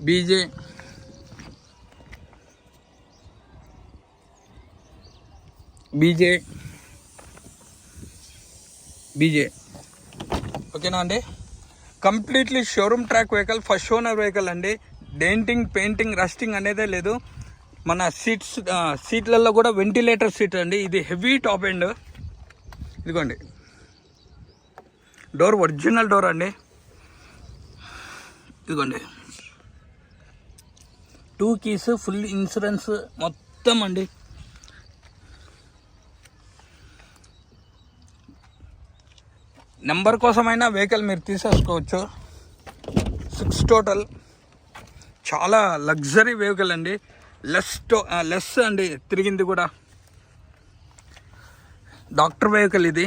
బీజే బీజే బీజే ఓకేనా అండి. Completely showroom track vehicle, first owner vehicle అండి. డెంటింగ్, పెయింటింగ్, రస్టింగ్ అనేదే లేదు. మన సీట్లలో కూడా వెంటిలేటర్ సీట్ అండి. ఇది హెవీ టాప్ ఎండ్. ఇదిగోండి డోర్, ఒరిజినల్ డోర్ అండి. ఇదిగోండి 2 keys, ఫుల్ ఇన్సూరెన్స్ మొత్తం అండి. నెంబర్ కోసమైనా వెహికల్ మీరు తీసేసుకోవచ్చు. 6 టోటల్, చాలా లగ్జరీ వెహికల్ అండి. లెస్ అండి తిరిగింది కూడా. డాక్టర్ వెహికల్ ఇది.